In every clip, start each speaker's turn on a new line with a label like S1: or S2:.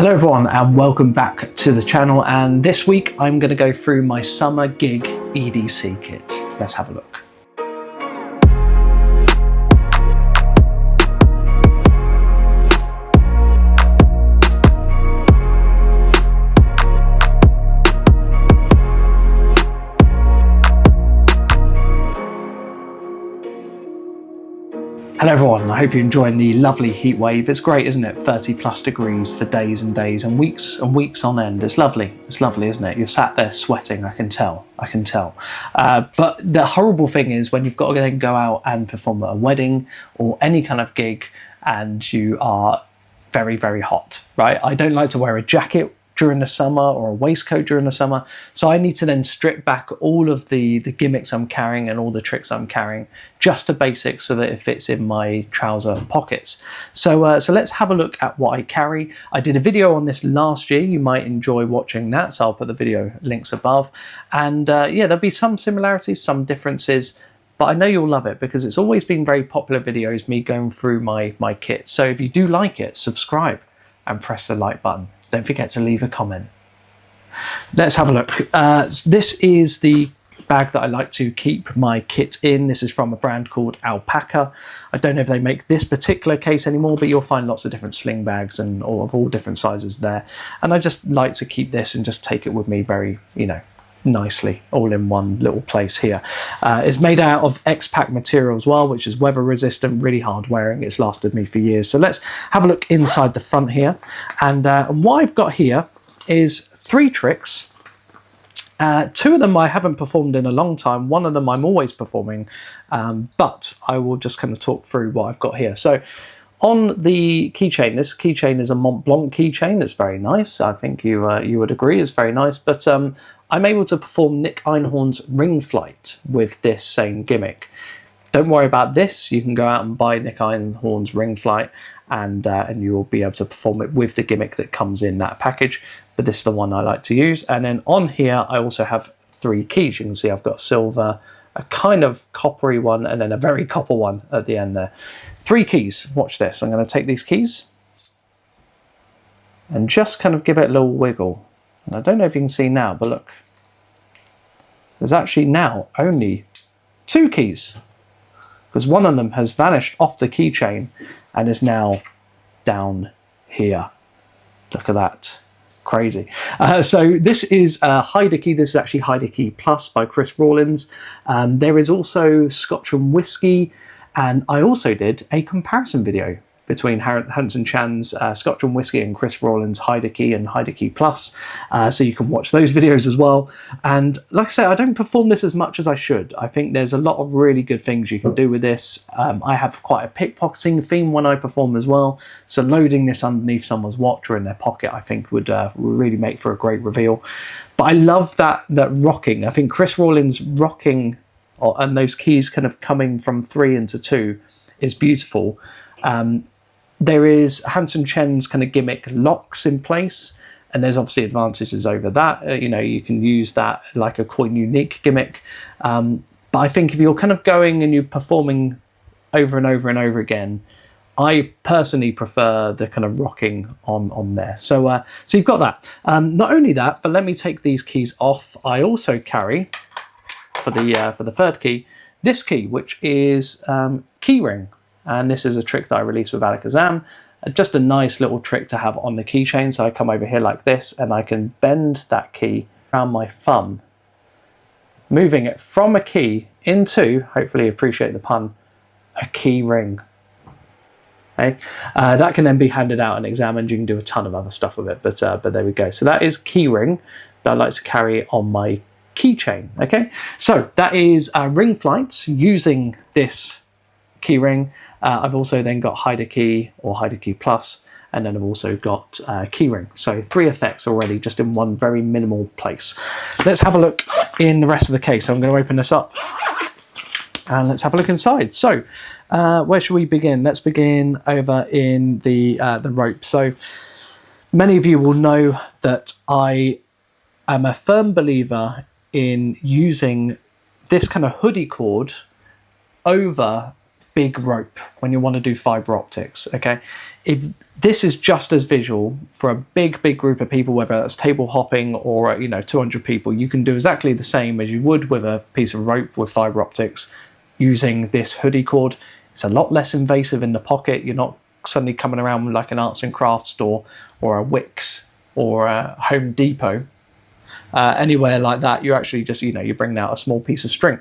S1: Hello everyone and welcome back to the channel, and this week I'm going to go through my summer gig EDC kit. Let's have a look. Hello everyone, I hope you're enjoying the lovely heat wave. It's great, isn't it? 30 plus degrees for days and days and weeks on end. It's lovely, isn't it? You're sat there sweating, I can tell. But the horrible thing is when you've got to then go out and perform at a wedding or any kind of gig and you are very, very hot, right? I don't like to wear a jacket during the summer or a waistcoat during the summer, so I need to then strip back all of the gimmicks I'm carrying and all the tricks I'm carrying just to basics so that it fits in my trouser pockets. So let's have a look at what I carry. I did a video on this last year. You might enjoy watching that, so I'll put the video links above. And yeah, there'll be some similarities, some differences, but I know you'll love it because it's always been very popular videos, me going through my kit. So if you do like it, subscribe and press the like button. Don't forget to leave a comment. Let's have a look. This is the bag that I like to keep my kit in. This is from a brand called Alpaca. I don't know if they make this particular case anymore, but you'll find lots of different sling bags and of all different sizes there. And I just like to keep this and just take it with me very, nicely, all in one little place here. It's made out of X-Pack material as well, which is weather resistant, really hard wearing. It's lasted me for years. So let's have a look inside the front here. And what I've got here is 3 tricks. 2 of them I haven't performed in a long time. 1 of them I'm always performing, but I will just kind of talk through what I've got here. So on the keychain, this keychain is a Mont Blanc keychain. It's very nice. I think you would agree it's very nice, but I'm able to perform Nick Einhorn's Ring Flight with this same gimmick. Don't worry about this. You can go out and buy Nick Einhorn's Ring Flight and you will be able to perform it with the gimmick that comes in that package. But this is the one I like to use. And then on here, I also have 3 keys. You can see I've got silver, a kind of coppery one, and then a very copper one at the end there. 3 keys. Watch this. I'm going to take these keys and just kind of give it a little wiggle. And I don't know if you can see now, but look. There's actually now only 2 keys because one of them has vanished off the keychain and is now down here. Look at that. Crazy. So this is Hider Key. This is actually Hider Key Plus by Chris Rawlins. There is also Scotch and Whiskey, and I also did a comparison video between Hanson Chan's Scotch and Whiskey and Chris Rawlins' Hider Key and Hider Key Plus. So you can watch those videos as well. And like I say, I don't perform this as much as I should. I think there's a lot of really good things you can do with this. I have quite a pickpocketing theme when I perform as well. So loading this underneath someone's watch or in their pocket, I think would really make for a great reveal. But I love that rocking. I think Chris Rawlins' rocking and those keys kind of coming from 3 into 2 is beautiful. There is Hanson Chen's kind of gimmick locks in place, and there's obviously advantages over that. You can use that like a coin unique gimmick. But I think if you're kind of going and you're performing over and over and over again, I personally prefer the kind of rocking on there. So you've got that. Not only that, but let me take these keys off. I also carry for the 3rd key, this key, which is key ring. And this is a trick that I released with Alakazam. Just a nice little trick to have on the keychain. So I come over here like this and I can bend that key around my thumb, moving it from a key into, hopefully appreciate the pun, a key ring. Okay? That can then be handed out and examined. You can do a ton of other stuff with it, but there we go. So that is key ring that I like to carry on my keychain. Okay, so that is Ring Flights using this key ring. I've also then got Hider Key or Hider Key Plus, and then I've also got Keyring. So 3 effects already just in one very minimal place. Let's have a look in the rest of the case. I'm going to open this up and let's have a look inside. So where should we begin? Let's begin over in the rope. So many of you will know that I am a firm believer in using this kind of hoodie cord over big rope when you want to do fiber optics, okay? If this is just as visual for a big group of people, whether that's table hopping or, you know, 200 people, you can do exactly the same as you would with a piece of rope with fiber optics using this hoodie cord. It's a lot less invasive in the pocket. You're not suddenly coming around with like an arts and crafts store or a Wix or a Home Depot. Anywhere like that, you're actually just, you know, you're bringing out a small piece of string.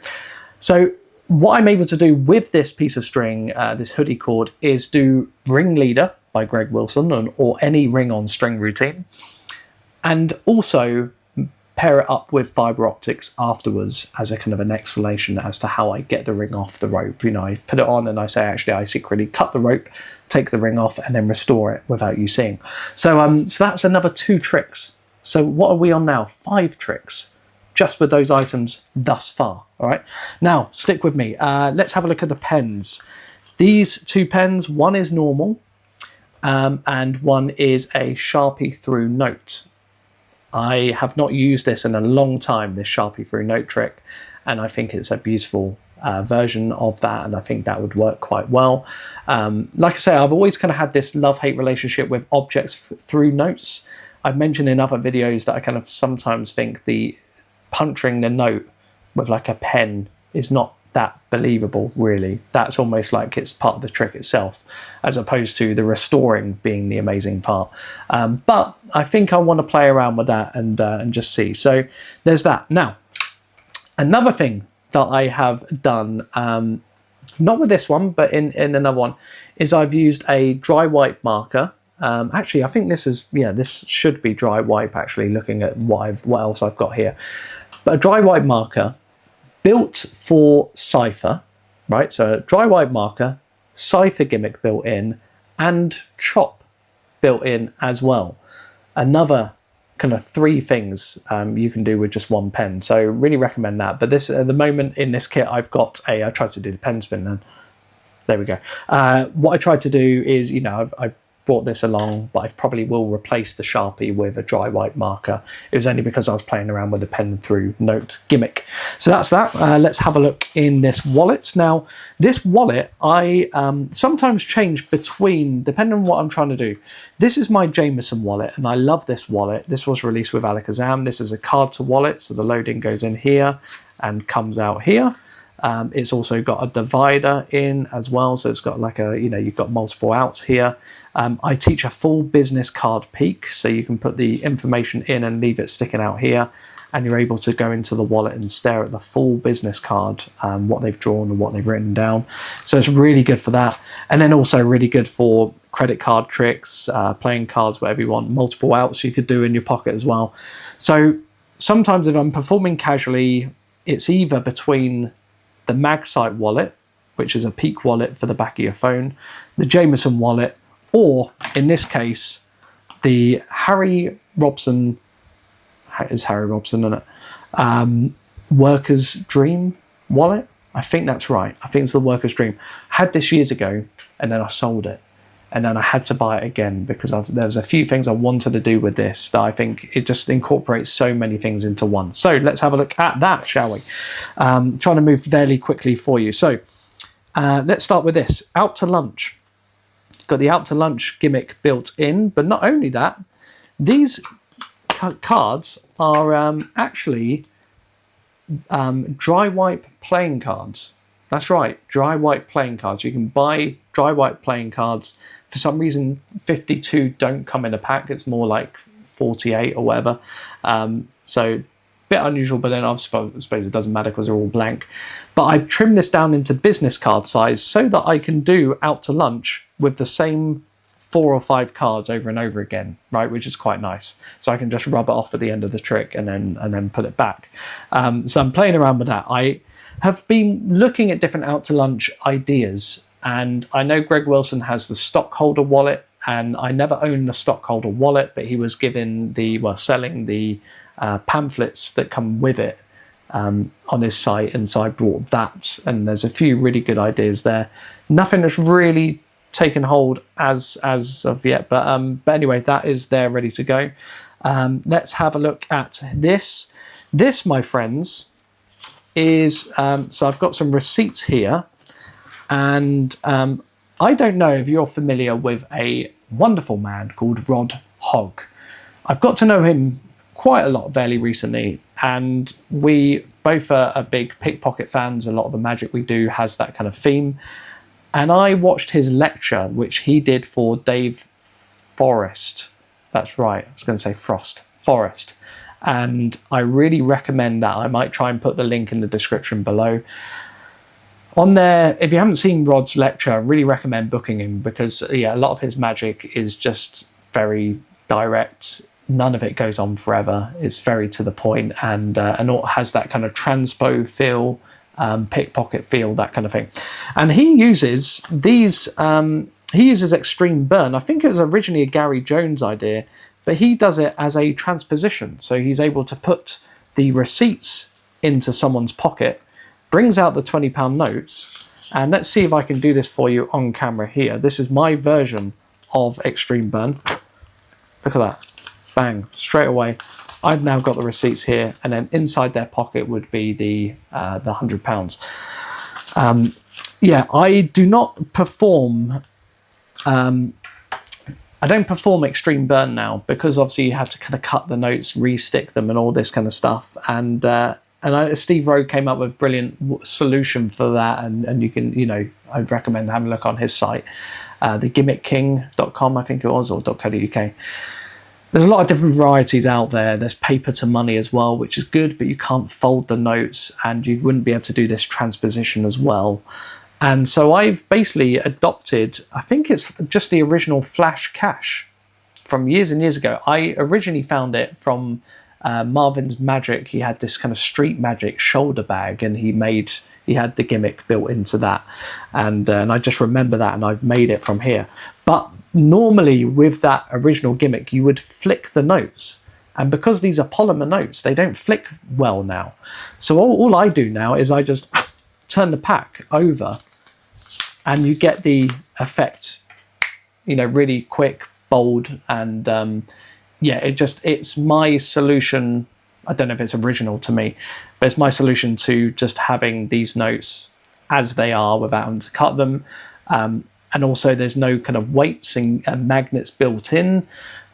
S1: So what I'm able to do with this piece of string, this hoodie cord, is do Ringleader by Greg Wilson or any ring on string routine, and also pair it up with fiber optics afterwards as a kind of an explanation as to how I get the ring off the rope. You know, I put it on and I say, actually, I secretly cut the rope, take the ring off, and then restore it without you seeing. So, so that's another 2 tricks. So what are we on now? 5 tricks, just with those items thus far. All right. Now, stick with me. Let's have a look at the pens. These 2 pens, one is normal, and one is a Sharpie through note. I have not used this in a long time, this Sharpie through note trick, and I think it's a beautiful version of that, and I think that would work quite well. Like I say, I've always kind of had this love-hate relationship with objects through notes. I've mentioned in other videos that I kind of sometimes think the puncturing the note with like a pen is not that believable, really. That's almost like it's part of the trick itself, as opposed to the restoring being the amazing part. But I think I want to play around with that and just see. So there's that. Now, another thing that I have done, not with this one, but in another one, is I've used a dry wipe marker. Actually, I think this is, yeah, this should be dry wipe, actually, looking at what else I've got here. But a dry wipe marker built for cipher, right? So a dry wipe marker, cipher gimmick built in, and chop built in as well. Another kind of 3 things you can do with just one pen. So really recommend that. But this, at the moment in this kit, I've got a, I tried to do the pen spin then. There we go. What I tried to do is, you know, I've brought this along, but I probably will replace the Sharpie with a dry wipe marker. It was only because I was playing around with the pen through note gimmick. So that's that. Let's have a look in this wallet. Now, this wallet, I sometimes change between, depending on what I'm trying to do. This is my Jameson wallet, and I love this wallet. This was released with Alakazam. This is a card to wallet, so the loading goes in here and comes out here. It's also got a divider in as well, so it's got like a, you know, you've got multiple outs here. I teach a full business card peek, so you can put the information in and leave it sticking out here, and you're able to go into the wallet and stare at the full business card, what they've drawn and what they've written down. So it's really good for that, and then also really good for credit card tricks, playing cards, whatever you want. Multiple outs you could do in your pocket as well. So sometimes if I'm performing casually, it's either between the MagSight wallet, which is a peak wallet for the back of your phone, the Jameson wallet, or in this case, the Harry Robson, is Harry Robson in it, Worker's Dream wallet. I think that's right. I think it's the Worker's Dream. I had this years ago, and then I sold it. And then I had to buy it again because there's a few things I wanted to do with this that I think it just incorporates so many things into one. So let's have a look at that, shall we? Trying to move fairly quickly for you. So let's start with this. Out to lunch. Got the out to lunch gimmick built in, but not only that, these cards are actually dry wipe playing cards. That's right, dry wipe playing cards. You can buy dry wipe playing cards. For some reason, 52 don't come in a pack. It's more like 48 or whatever. So a bit unusual, but then I suppose it doesn't matter because they're all blank. But I've trimmed this down into business card size so that I can do out to lunch with the same 4 or 5 cards over and over again, right? Which is quite nice. So I can just rub it off at the end of the trick and then put it back. So I'm playing around with that. I have been looking at different out to lunch ideas, and I know Greg Wilson has the stockholder wallet, and I never owned the stockholder wallet, but he was given selling the pamphlets that come with it on his site, and so I brought that, and there's a few really good ideas there. Nothing that's really taken hold as of yet, but anyway, that is there ready to go. Let's have a look at this. This, my friends, is so I've got some receipts here. And I don't know if you're familiar with a wonderful man called Rod Hogg. I've got to know him quite a lot fairly recently, and we both are big Pickpocket fans. A lot of the magic we do has that kind of theme. And I watched his lecture, which he did for Dave Forrest. That's right, I was going to say Forrest. And I really recommend that. I might try and put the link in the description below. On there, if you haven't seen Rod's lecture, I really recommend booking him, because yeah, a lot of his magic is just very direct. None of it goes on forever. It's very to the point, and it has that kind of Transpo feel, Pickpocket feel, that kind of thing. And he uses these. He uses extreme burn. I think it was originally a Gary Jones idea, but he does it as a transposition. So he's able to put the receipts into someone's pocket, brings out the £20 notes, and let's see if I can do this for you on camera here. This is my version of extreme burn. Look at that. Bang, straight away. I've now got the receipts here, and then inside their pocket would be the £100. Yeah, I do not perform. I don't perform extreme burn now, because obviously you have to kind of cut the notes, re-stick them, and all this kind of stuff. And Steve Rowe came up with a brilliant solution for that, and you can, I'd recommend having a look on his site, thegimmickking.com, I think it was, or .co.uk. There's a lot of different varieties out there. There's paper to money as well, which is good, but you can't fold the notes, and you wouldn't be able to do this transposition as well. And so I've basically adopted, I think it's just the original Flash Cash from years and years ago. I originally found it from Marvin's Magic. He had this kind of street magic shoulder bag, and he had the gimmick built into that. And I just remember that, and I've made it from here. But normally with that original gimmick, you would flick the notes. And because these are polymer notes, they don't flick well now. So all I do now is I just turn the pack over, and you get the effect, really quick, bold, and yeah, it's my solution. I don't know if it's original to me, but it's my solution to just having these notes as they are without having to cut them. And also there's no kind of weights and magnets built in.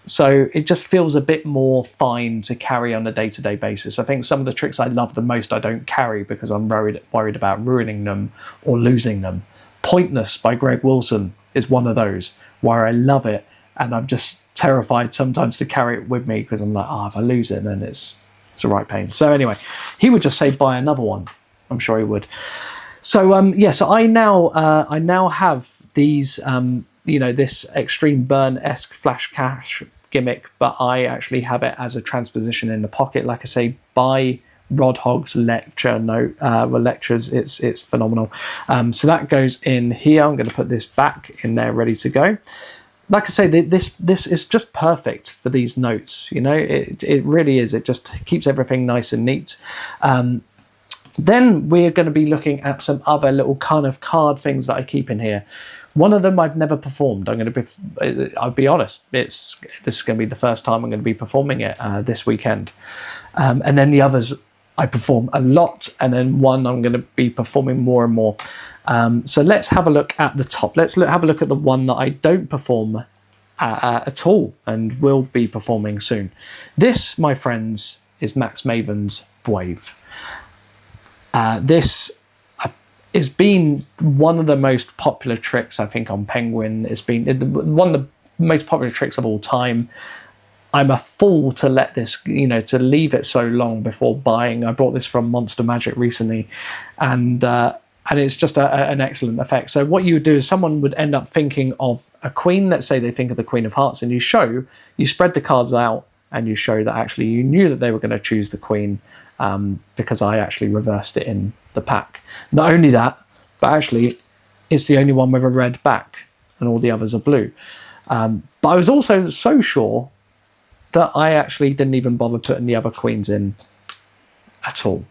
S1: So it just feels a bit more fine to carry on a day-to-day basis. I think some of the tricks I love the most I don't carry because I'm worried about ruining them or losing them. Pointless by Greg Wilson is one of those where I love it, and I'm just terrified sometimes to carry it with me because I'm like, if I lose it, then it's a right pain. So anyway, he would just say buy another one. I'm sure he would. So yeah, so I now have these this extreme burn-esque Flash Cash gimmick, but I actually have it as a transposition in the pocket, like I say, by Rod Hogg's lectures. It's phenomenal. So that goes in here. I'm going to put this back in there ready to go. Like I say, this is just perfect for these notes. It really is. It just keeps everything nice and neat. Then we're going to be looking at some other little kind of card things that I keep in here. One of them I've never performed. I'll be honest, this is going to be the first time I'm going to be performing it this weekend. And then the others I perform a lot, and then one I'm going to be performing more and more. So let's have a look at the top. Let's have a look at the one that I don't perform at all and will be performing soon. This, my friends, is Max Maven's Wave. This has been one of the most popular tricks, I think, on Penguin. It's been one of the most popular tricks of all time. I'm a fool to let this, to leave it so long before buying. I bought this from Monster Magic recently, and it's just an excellent effect. So what you would do is someone would end up thinking of a queen. Let's say they think of the Queen of Hearts, and you spread the cards out, and you show that actually you knew that they were going to choose the Queen, because I actually reversed it in the pack. Not only that, but actually it's the only one with a red back, and all the others are blue. But I was also so sure that I actually didn't even bother putting the other queens in at all.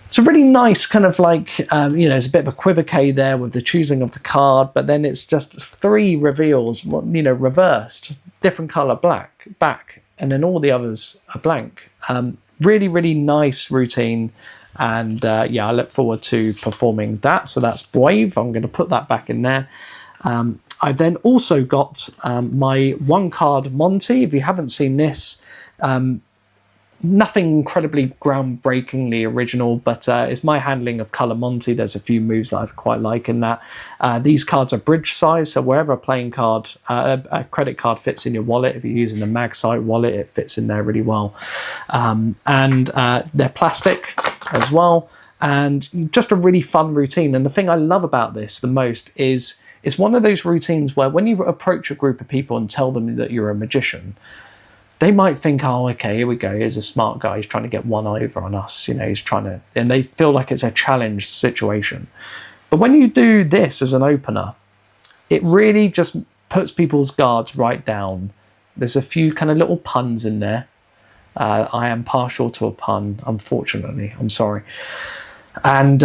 S1: It's a really nice kind of like, it's a bit of a equivoque there with the choosing of the card, but then it's just 3 reveals, reversed, different colour back, and then all the others are blank. Really, really nice routine. And yeah, I look forward to performing that. So that's Brave. I'm going to put that back in there. I then also got my one card Monte. If you haven't seen this, nothing incredibly groundbreakingly original, but it's my handling of colour Monte. There's a few moves that I quite like in that. These cards are bridge size, so wherever a playing card, a credit card fits in your wallet, if you're using the MagSight wallet, it fits in there really well. And they're plastic as well, and just a really fun routine. And the thing I love about this the most is it's one of those routines where when you approach a group of people and tell them that you're a magician, they might think, oh, okay, here we go. Here's a smart guy. He's trying to get one over on us. You know, he's trying to, and they feel like it's a challenge situation. But when you do this as an opener, it really just puts people's guards right down. There's a few kind of little puns in there. I am partial to a pun, unfortunately. I'm sorry. And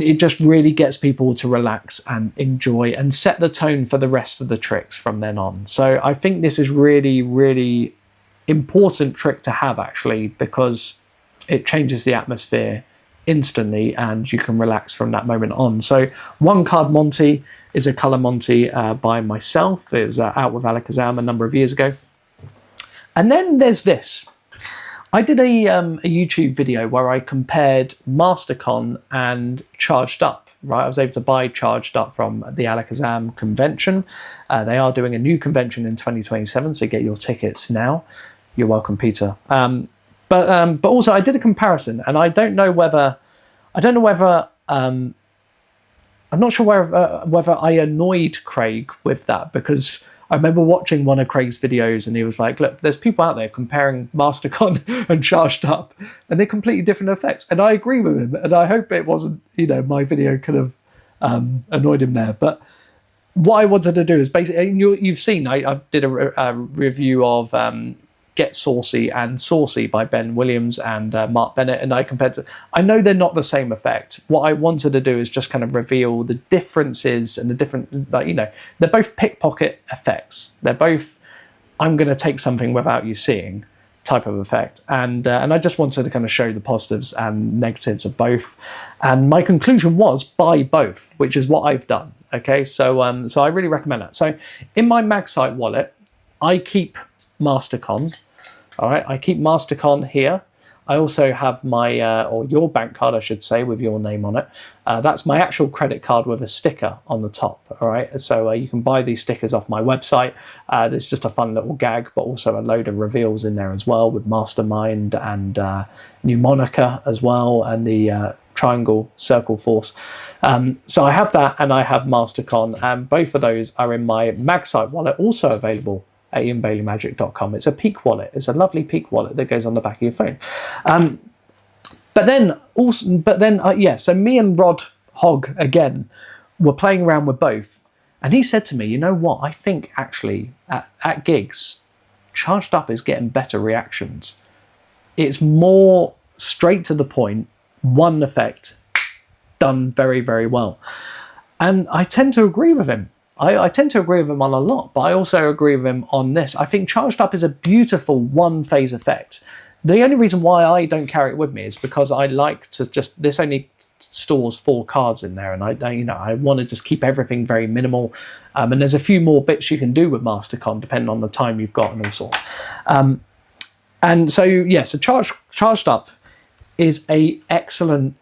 S1: it just really gets people to relax and enjoy and set the tone for the rest of the tricks from then on. So I think this is really, really important trick to have, actually, because it changes the atmosphere instantly and you can relax from that moment on. So one card Monte is a colour Monte by myself. It was out with Alakazam a number of years ago. And then there's this. I did a YouTube video where I compared MasterCon and Charged Up, right? I was able to buy Charged Up from the Alakazam convention. They are doing a new convention in 2027, so get your tickets now. You're welcome, Peter. But also I did a comparison, and I'm not sure whether I annoyed Craig with that, because I remember watching one of Craig's videos and he was like, look, there's people out there comparing MasterCon and Charged Up and they're completely different effects. And I agree with him. And I hope it wasn't, you know, my video could have annoyed him there. But what I wanted to do is basically, you've seen, I did a review of Get Saucy and Saucy by Ben Williams and Mark Bennett, and I compared to, I know they're not the same effect. What I wanted to do is just kind of reveal the differences and the different, like, you know, they're both pickpocket effects. They're both, I'm going to take something without you seeing type of effect. And I just wanted to kind of show the positives and negatives of both. And my conclusion was buy both, which is what I've done. Okay, so I really recommend that. So in my MagSight wallet, I keep MasterCon. All right, I keep MasterCon here. I also have my, or your bank card, I should say, with your name on it. That's my actual credit card with a sticker on the top. All right, so you can buy these stickers off my website. There's just a fun little gag, but also a load of reveals in there as well with Mastermind and Mnemonica as well, and the Triangle Circle Force. So I have that, and I have MasterCon, and both of those are in my MagSight wallet, also available at ianbaileymagic.com. It's a Peak wallet. It's a lovely Peak wallet that goes on the back of your phone. So me and Rod Hogg again were playing around with both, and he said to me, you know what, I think actually at gigs, Charged Up is getting better reactions. It's more straight to the point, one effect, done very, very well. And I tend to agree with him. I tend to agree with him on a lot, but I also agree with him on this. I think Charged Up is a beautiful one-phase effect. The only reason why I don't carry it with me is because I like to just, this only stores 4 cards in there, and I want to just keep everything very minimal. And there's a few more bits you can do with MasterCon depending on the time you've got and all sorts. And so, yeah, so Charged Up is a excellent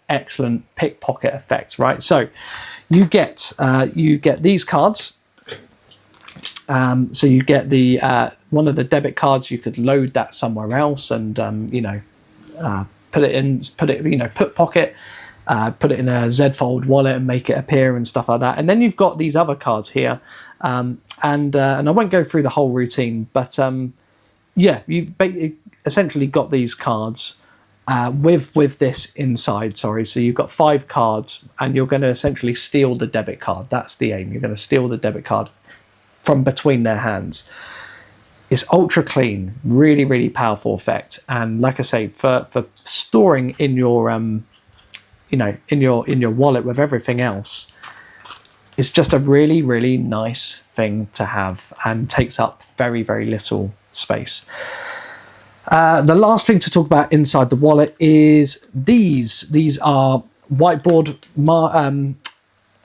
S1: pickpocket effect, right? So you get these cards. So you get the one of the debit cards. You could load that somewhere else, and put pocket, put it in a Z Fold wallet and make it appear and stuff like that. And then you've got these other cards here, and I won't go through the whole routine, but yeah, you've essentially got these cards. With this inside, so you've got 5 cards, and you're going to essentially steal the debit card. That's the aim. You're going to steal the debit card from between their hands. It's ultra clean, really, really powerful effect. And like I say, for storing in your in your wallet with everything else, it's just a really, really nice thing to have, and takes up very, very little space. The last thing to talk about inside the wallet is these. These are whiteboard,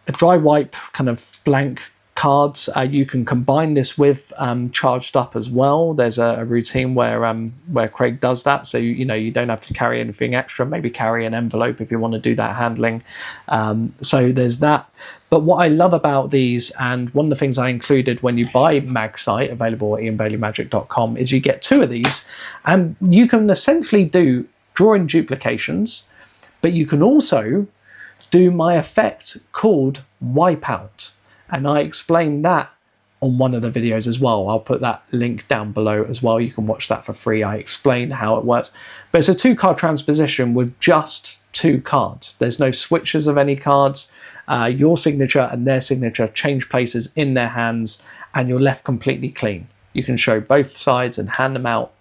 S1: a dry wipe kind of blank cards. You can combine this with charged up as well. There's a routine where Craig does that, so you know you don't have to carry anything extra. Maybe carry an envelope if you want to do that handling. So there's that. But what I love about these, and one of the things I included when you buy MagSight, available at ianbaileymagic.com, is you get 2 of these, and you can essentially do drawing duplications, but you can also do my effect called Wipeout. And I explained that on one of the videos as well. I'll put that link down below as well. You can watch that for free. I explain how it works. But it's a 2-card transposition with just 2 cards. There's no switches of any cards. Your signature and their signature change places in their hands, and you're left completely clean. You can show both sides and hand them out,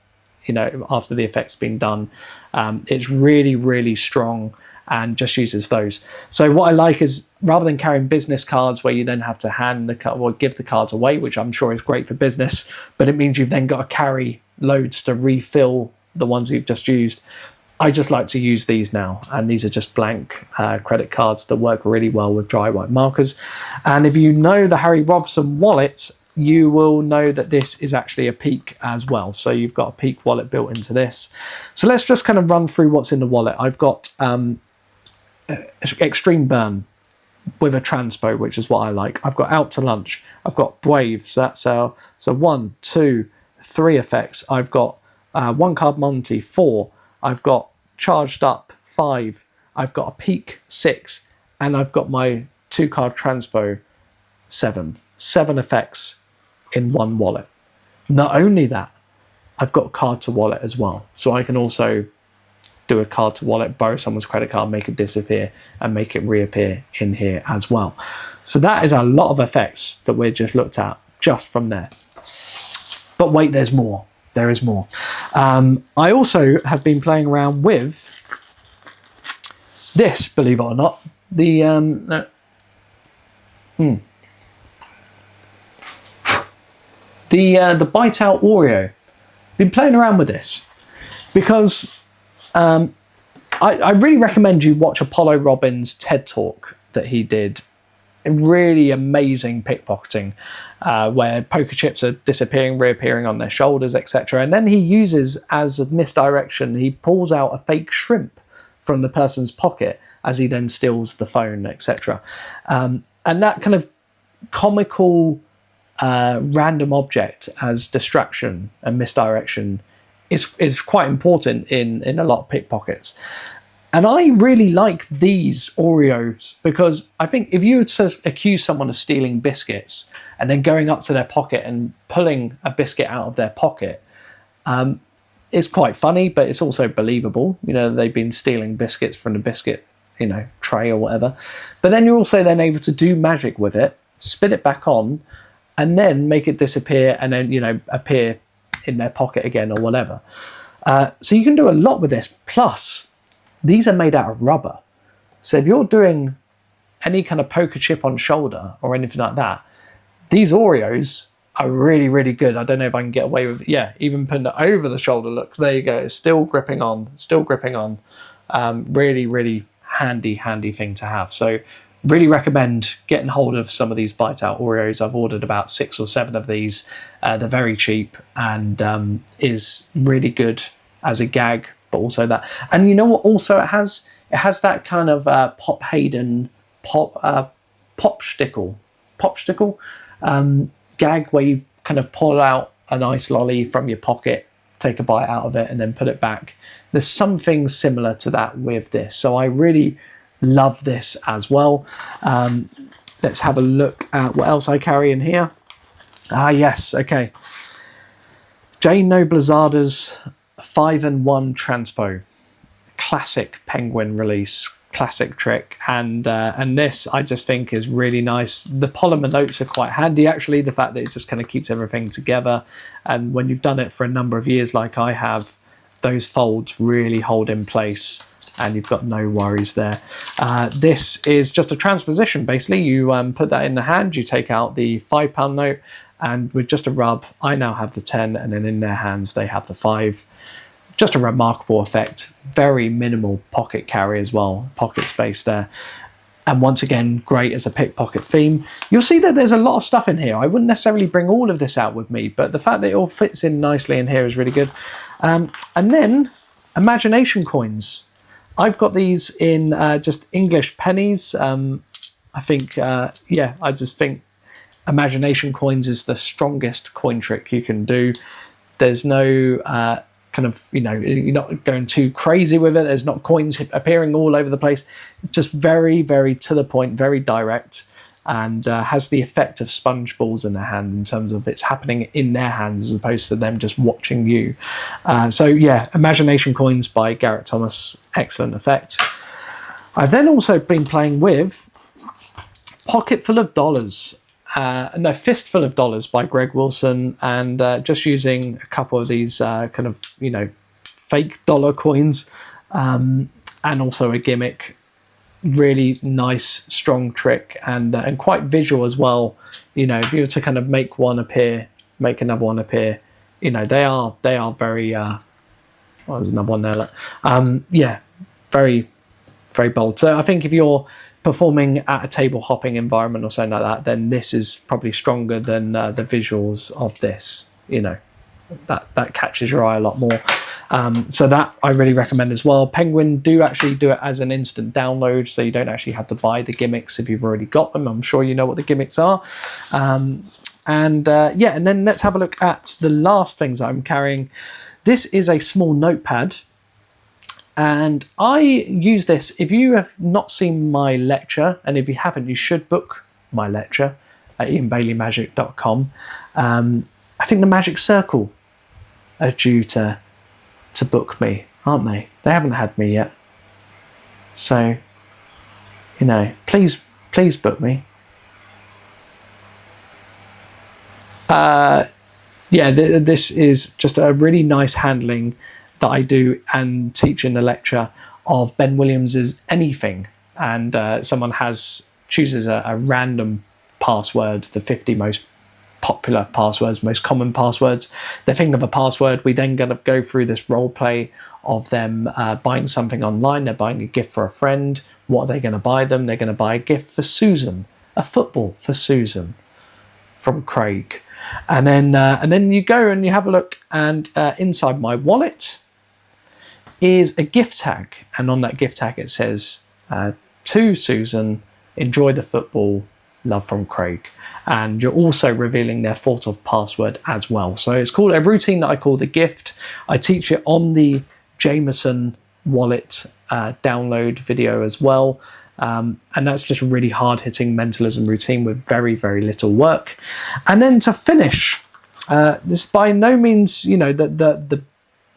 S1: you know, after the effect's been done. It's really, really strong, and just uses those. So what I like is, rather than carrying business cards where you then have to hand the card or give the cards away, which I'm sure is great for business, but it means you've then got to carry loads to refill the ones you've just used. I just like to use these now, and these are just blank credit cards that work really well with dry white markers. And if you know the Harry Robson wallet, you will know that this is actually a Peak as well. So you've got a Peak wallet built into this. So let's just kind of run through what's in the wallet. I've got Extreme Burn with a Transpo, which is what I like. I've got Out to Lunch. I've got Brave. So that's so 1, 2, 3 effects. I've got 1 card Monte, 4. I've got Charged Up, 5. I've got a Peak, 6. And I've got my 2-card Transpo, 7. 7 effects in one wallet. Not only that, I've got card to wallet as well. So I can also do a card to wallet, borrow someone's credit card, make it disappear, and make it reappear in here as well. So that is a lot of effects that we just looked at just from there. But wait, there's more. There is more. I also have been playing around with this, believe it or not, the Bite Out Oreo. Been playing around with this because I really recommend you watch Apollo Robbins' TED Talk that he did. Really amazing pickpocketing, where poker chips are disappearing, reappearing on their shoulders, etc. And then he uses, as a misdirection, he pulls out a fake shrimp from the person's pocket as he then steals the phone, etc. And that kind of comical random object as distraction and misdirection is quite important in a lot of pickpockets. And I really like these Oreos because I think if you would accuse someone of stealing biscuits and then going up to their pocket and pulling a biscuit out of their pocket, it's quite funny, but it's also believable. You know, they've been stealing biscuits from the biscuit, you know, tray or whatever. But then you're also then able to do magic with it, spit it back on, and then make it disappear and then, you know, appear in their pocket again or whatever. So you can do a lot with this. Plus, these are made out of rubber. So if you're doing any kind of poker chip on shoulder or anything like that, these Oreos are really, really good. I don't know if I can get away with, yeah, even putting it over the shoulder. Look, there you go. It's still gripping on, still gripping on. Really, really handy thing to have. So really recommend getting hold of some of these Bite Out Oreos. I've ordered about 6 or 7 of these. They're very cheap and is really good as a gag, but also that. And you know what also it has? It has that kind of Pop Hayden popsicle gag where you kind of pull out a nice lolly from your pocket, take a bite out of it and then put it back. There's something similar to that with this. So I really love this as well. Let's have a look at what else I carry in here. Yes, okay. Jane Noblezada's 5-in-1 Transpo, classic Penguin release, classic trick, and this I just think is really nice. The polymer notes are quite handy actually, the fact that it just kind of keeps everything together, and when you've done it for a number of years like I have, those folds really hold in place and you've got no worries there. This is just a transposition basically. You put that in the hand, you take out the £5 note, and with just a rub, I now have the 10, and then in their hands they have the 5. just a remarkable effect. Very minimal pocket carry as well, pocket space there. And once again, great as a pickpocket theme. You'll see that there's a lot of stuff in here. I wouldn't necessarily bring all of this out with me, but the fact that it all fits in nicely in here is really good. And then imagination coins. I've got these in just English pennies. I think, yeah, I just think imagination coins is the strongest coin trick you can do. There's no kind of, you know, you're not going too crazy with it. There's not coins appearing all over the place. It's just very, very to the point, very direct, and has the effect of sponge balls in their hand in terms of it's happening in their hands as opposed to them just watching you. So yeah, imagination coins by Garrett Thomas, excellent effect. I've then also been playing with Pocketful of Dollars. No, Fistful of Dollars by Greg Wilson, and just using a couple of these kind of, you know, fake dollar coins, and also a gimmick. Really nice, strong trick, and quite visual as well. You know, if you were to kind of make one appear, make another one appear, you know, they are very. Oh, there's another one there. Look. Yeah, very, very bold. So I think if you're performing at a table hopping environment or something like that, then this is probably stronger than the visuals of this. You know, that catches your eye a lot more. So that I really recommend as well. Penguin do actually do it as an instant download, so you don't actually have to buy the gimmicks if you've already got them. I'm sure you know what the gimmicks are. Yeah, and then let's have a look at the last things I'm carrying. This is a small notepad. And I use this, if you have not seen my lecture, and if you haven't, you should book my lecture at ianbaileymagic.com. I think the Magic Circle are due to book me, aren't they? They haven't had me yet. So, you know, please book me. Yeah, this is just a really nice handling that I do and teach in the lecture of Ben Williams's Anything, and someone chooses a random password, the 50 most popular passwords, most common passwords. They're thinking of a password. We then kind of go through this role play of them buying something online. They're buying a gift for a friend. What are they going to buy them? They're going to buy a gift for Susan, a football for Susan from Craig. And then you go and you have a look, and inside my wallet is a gift tag, and on that gift tag it says, to Susan, enjoy the football, love from Craig. And you're also revealing their thought of password as well. So it's called a routine that I call the gift. I teach it on the Jameson wallet download video as well. And that's just a really hard-hitting mentalism routine with very, very little work. And then to finish, this by no means, you know, the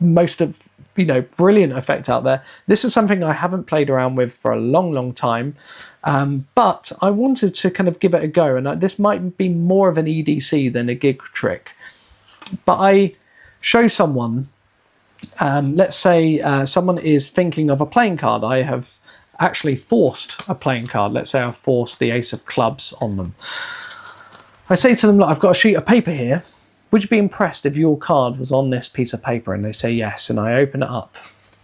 S1: most of, you know, brilliant effect out there. This is something I haven't played around with for a long, long time, but I wanted to kind of give it a go. And this might be more of an EDC than a gig trick. But I show someone, let's say someone is thinking of a playing card. I have actually forced a playing card. Let's say I've forced the Ace of Clubs on them. I say to them, look, I've got a sheet of paper here. Would you be impressed if your card was on this piece of paper? And they say yes. And I open it up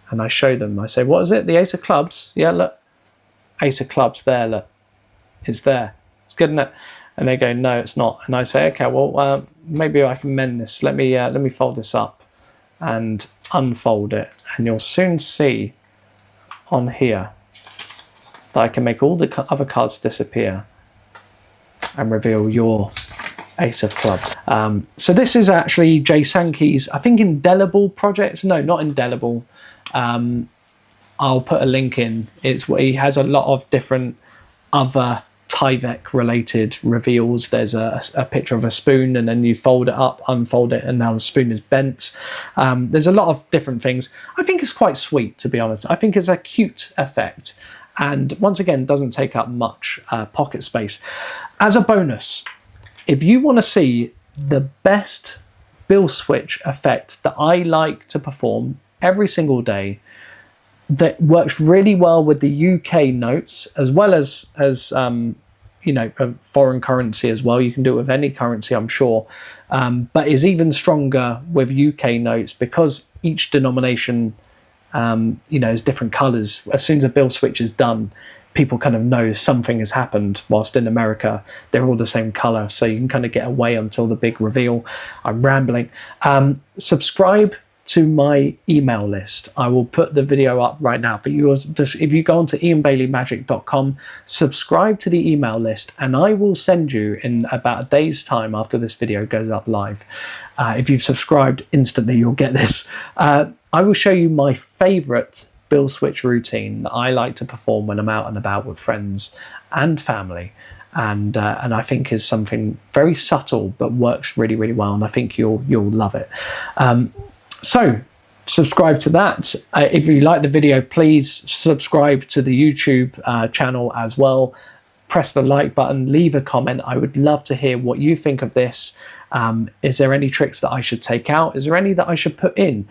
S1: and I show them. I say, what is it? The Ace of Clubs? Yeah, look. Ace of Clubs there, look. It's there. It's good, isn't it? And they go, no, it's not. And I say, okay, well, maybe I can mend this. Let me fold this up and unfold it. And you'll soon see on here that I can make all the other cards disappear and reveal your Ace of Clubs. So this is actually Jay Sankey's, I think, Indelible projects. No, not Indelible. I'll put a link in. It's where he has a lot of different other Tyvek related reveals. There's a picture of a spoon, and then you fold it up, unfold it, and now the spoon is bent. There's a lot of different things. I think it's quite sweet, to be honest. I think it's a cute effect, and once again, doesn't take up much pocket space. As a bonus, if you want to see the best bill switch effect that I like to perform every single day, that works really well with the UK notes as well as you know, a foreign currency as well. You can do it with any currency, I'm sure, but is even stronger with UK notes because each denomination, you know, is different colours. As soon as a bill switch is done, people kind of know something has happened, whilst in America they're all the same colour, so you can kind of get away until the big reveal. I'm rambling. Subscribe to my email list. I will put the video up right now, but if you go onto ianbaileymagic.com, subscribe to the email list, and I will send you in about a day's time after this video goes up live. If you've subscribed instantly, you'll get this. I will show you my favourite bill switch routine that I like to perform when I'm out and about with friends and family, and I think is something very subtle but works really, really well, and I think you'll love it. So subscribe to that. If you like the video, please subscribe to the YouTube channel as well. Press the like button, leave a comment. I would love to hear what you think of this. Is there any tricks that I should take out? Is there any that I should put in?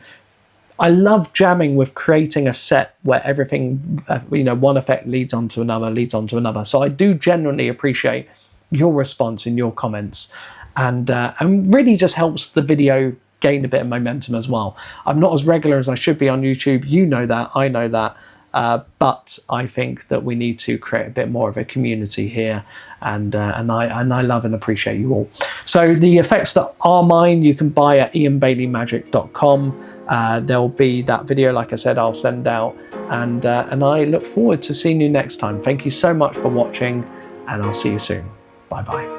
S1: I love jamming with creating a set where everything, you know, one effect leads on to another, leads on to another. So I do genuinely appreciate your response in your comments, and really just helps the video gain a bit of momentum as well. I'm not as regular as I should be on YouTube. You know that, I know that. But I think that we need to create a bit more of a community here, and I love and appreciate you all. So the effects that are mine, you can buy at ianbaileymagic.com. There'll be that video, like I said, I'll send out, and I look forward to seeing you next time. Thank you so much for watching, and I'll see you soon. Bye bye.